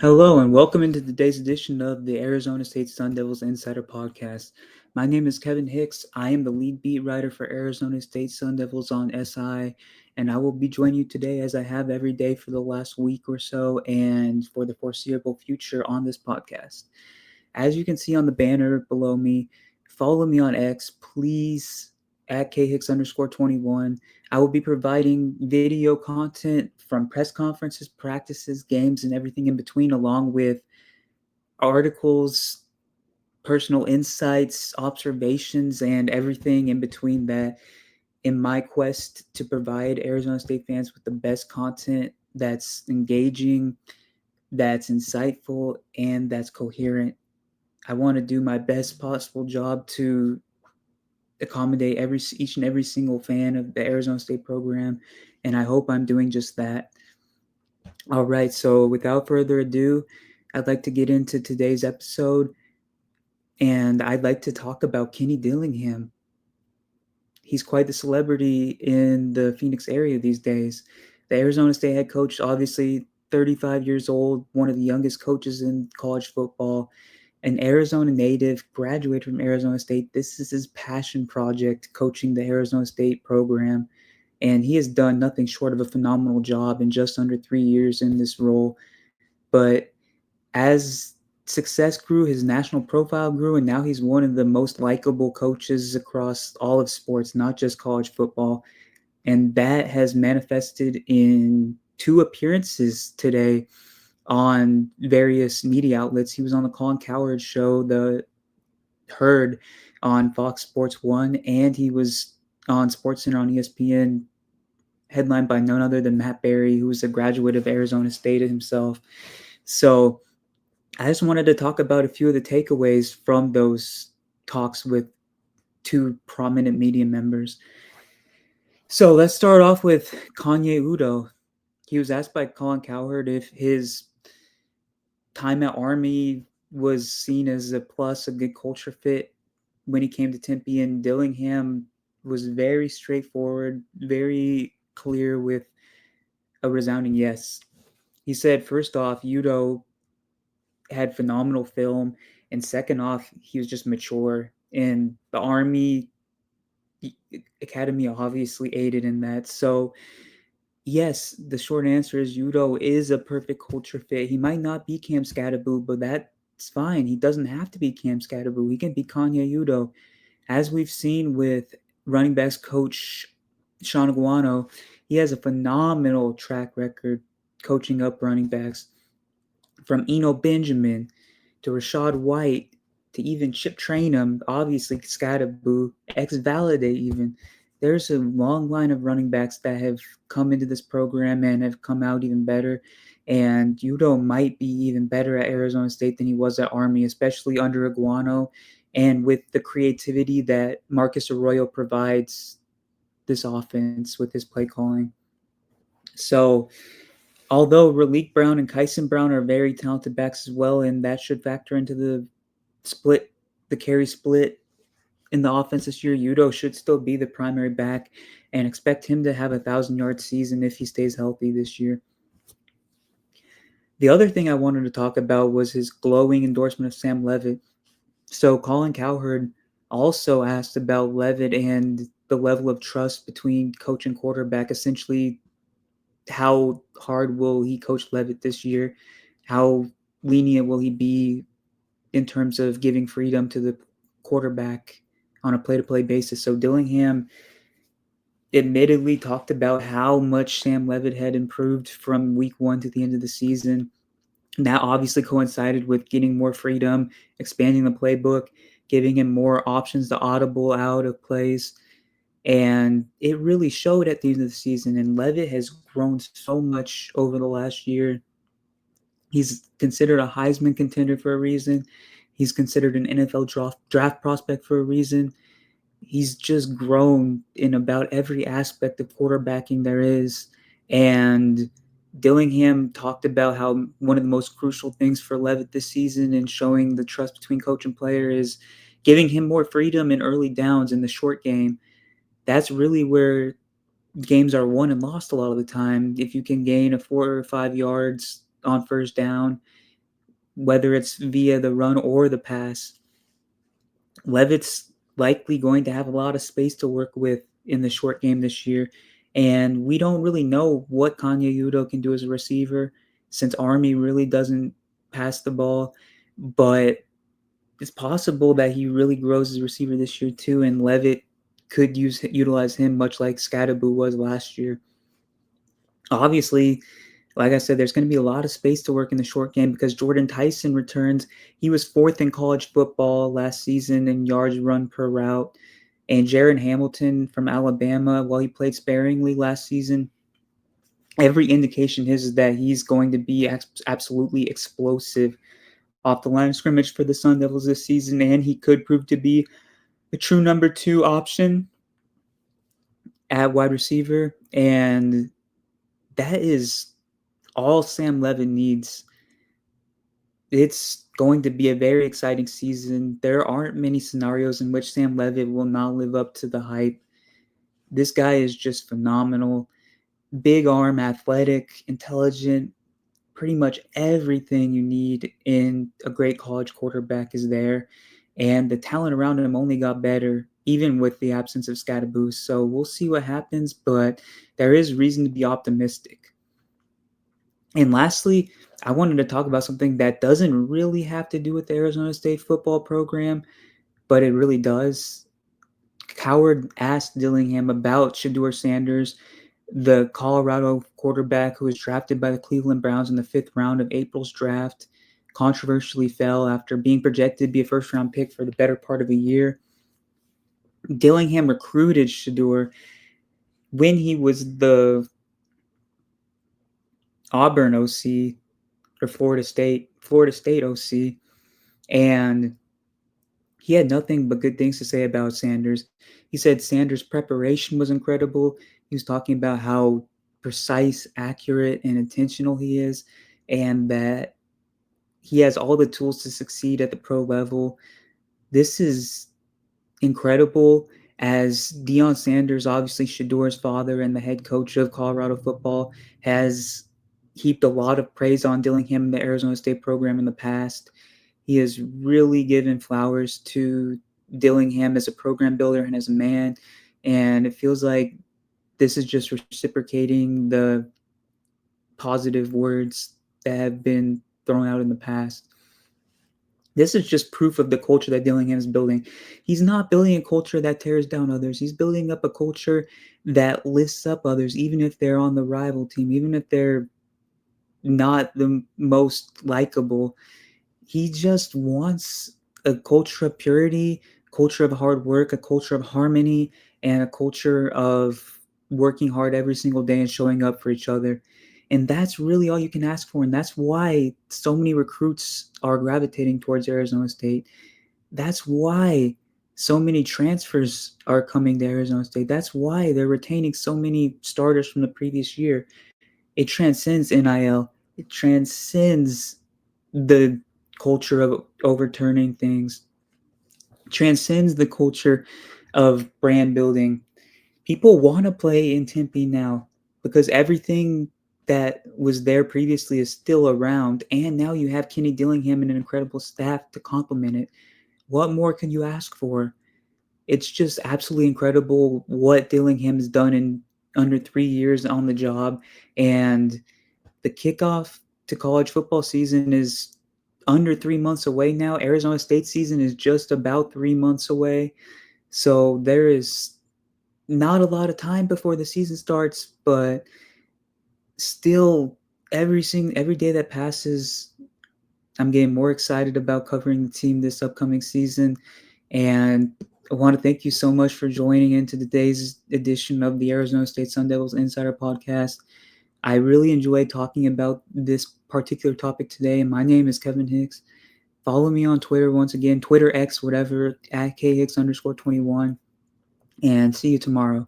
Hello and welcome into today's edition of the Arizona State Sun Devils Insider Podcast. My name is Kevin Hicks. I am the lead beat writer for Arizona State Sun Devils on SI, and I will be joining you today as I have every day for the last week or so and for the foreseeable future on this podcast. As you can see on the banner below me, follow me on X, please, at khicks_21. I will be providing video content from press conferences, practices, games, and everything in between, along with articles, personal insights, observations, and everything in between that in my quest to provide Arizona State fans with the best content that's engaging, that's insightful, and that's coherent. I want to do my best possible job to accommodate each and every single fan of the Arizona State program, and I hope I'm doing just that. All right, so without further ado, I'd like to get into today's episode, and I'd like to talk about Kenny Dillingham. He's quite the celebrity in the Phoenix area these days. The Arizona State head coach, obviously 35 years old, one of the youngest coaches in college football, an Arizona native, graduated from Arizona State. This is his passion project, coaching the Arizona State program. And he has done nothing short of a phenomenal job in just under 3 years in this role. But as success grew, his national profile grew, and now he's one of the most likable coaches across all of sports, not just college football. And that has manifested in two appearances today on various media outlets. He was on the Colin Cowherd show, the Herd on Fox Sports 1, and he was on SportsCenter on ESPN, headlined by none other than Matt Berry, who was a graduate of Arizona State himself. So I just wanted to talk about a few of the takeaways from those talks with two prominent media members. So let's start off with Kanye Udo. He was asked by Colin Cowherd if his time at Army was seen as a plus, a good culture fit when he came to Tempe, and Dillingham was very straightforward, very clear with a resounding yes. He said, first off, Udo had phenomenal film, and second off, he was just mature. And the Army Academy obviously aided in that. So, yes, the short answer is Udo is a perfect culture fit. He might not be Cam Scattaboo, but that's fine. He doesn't have to be Cam Scattaboo. He can be Kanye Udo. As we've seen with running backs coach Sean Aguano, he has a phenomenal track record coaching up running backs, from Eno Benjamin to Rashad White to even Chip Trainum, obviously Scattaboo, ex-Validate even. There's a long line of running backs that have come into this program and have come out even better. And Udo might be even better at Arizona State than he was at Army, especially under Aguano, and with the creativity that Marcus Arroyo provides this offense with his play calling. So, although Raleek Brown and Kyson Brown are very talented backs as well, and that should factor into split, the carry split in the offense this year, Udo should still be the primary back, and expect him to have 1,000-yard season if he stays healthy this year. The other thing I wanted to talk about was his glowing endorsement of Sam Levitt. So Colin Cowherd also asked about Levitt and the level of trust between coach and quarterback, essentially how hard will he coach Levitt this year? How lenient will he be in terms of giving freedom to the quarterback on a play-to-play basis? So Dillingham admittedly talked about how much Sam Levitt had improved from week one to the end of the season. And that obviously coincided with getting more freedom, expanding the playbook, giving him more options to audible out of plays. And it really showed at the end of the season. And Levitt has grown so much over the last year. He's considered a Heisman contender for a reason. He's considered an NFL draft prospect for a reason. He's just grown in about every aspect of quarterbacking there is. And Dillingham talked about how one of the most crucial things for Levitt this season and showing the trust between coach and player is giving him more freedom in early downs in the short game. That's really where games are won and lost a lot of the time. If you can gain a 4 or 5 yards on first down whether it's via the run or the pass. Levitt's likely going to have a lot of space to work with in the short game this year. And we don't really know what Kanye Udo can do as a receiver since Army really doesn't pass the ball. But it's possible that he really grows as a receiver this year too, and Levitt could utilize him much like Scadaboo was last year. Obviously, like I said, there's going to be a lot of space to work in the short game because Jordan Tyson returns. He was fourth in college football last season in yards run per route. And Jaron Hamilton from Alabama, while he played sparingly last season, every indication is that he's going to be absolutely explosive off the line of scrimmage for the Sun Devils this season, and he could prove to be a true number 2 option at wide receiver. And that is all Sam Levin needs. It's going to be a very exciting season. There aren't many scenarios in which Sam Levitt will not live up to the hype. This guy is just phenomenal. Big arm, athletic, intelligent, pretty much everything you need in a great college quarterback is there. And the talent around him only got better, even with the absence of Scadaboo. So we'll see what happens, but there is reason to be optimistic. And lastly, I wanted to talk about something that doesn't really have to do with the Arizona State football program, but it really does. Coward asked Dillingham about Shedeur Sanders, the Colorado quarterback who was drafted by the Cleveland Browns in the 5th round of April's draft, controversially fell after being projected to be a first-round pick for the better part of a year. Dillingham recruited Shedeur when he was the Auburn OC or Florida State OC, and he had nothing but good things to say about Sanders. He said Sanders' preparation was incredible. He was talking about how precise, accurate, and intentional he is, and that he has all the tools to succeed at the pro level. This is incredible, as Deion Sanders, obviously Shedeur's father and the head coach of Colorado football, has heaped a lot of praise on Dillingham and the Arizona State program in the past. He has really given flowers to Dillingham as a program builder and as a man, and it feels like this is just reciprocating the positive words that have been thrown out in the past. This is just proof of the culture that Dillingham is building. He's not building a culture that tears down others. He's building up a culture that lifts up others, even if they're on the rival team, even if they're not the most likable. He just wants a culture of purity, culture of hard work, a culture of harmony, and a culture of working hard every single day and showing up for each other. And that's really all you can ask for. And that's why so many recruits are gravitating towards Arizona State. That's why so many transfers are coming to Arizona State. That's why they're retaining so many starters from the previous year. It transcends NIL. It transcends the culture of overturning things, transcends the culture of brand building. People want to play in Tempe now because everything that was there previously is still around, and now you have Kenny Dillingham and an incredible staff to complement it. What more can you ask for? It's just absolutely incredible what Dillingham has done in under 3 years on the job, and the kickoff to college football season is under 3 months away now. Arizona State season is just about 3 months away. So there is not a lot of time before the season starts, but still every day that passes, I'm getting more excited about covering the team this upcoming season. And I want to thank you so much for joining into today's edition of the Arizona State Sun Devils Insider Podcast. I really enjoyed talking about this particular topic today, and my name is Kevin Hicks. Follow me on Twitter once again, Twitter X, whatever, at khicks_21, and see you tomorrow.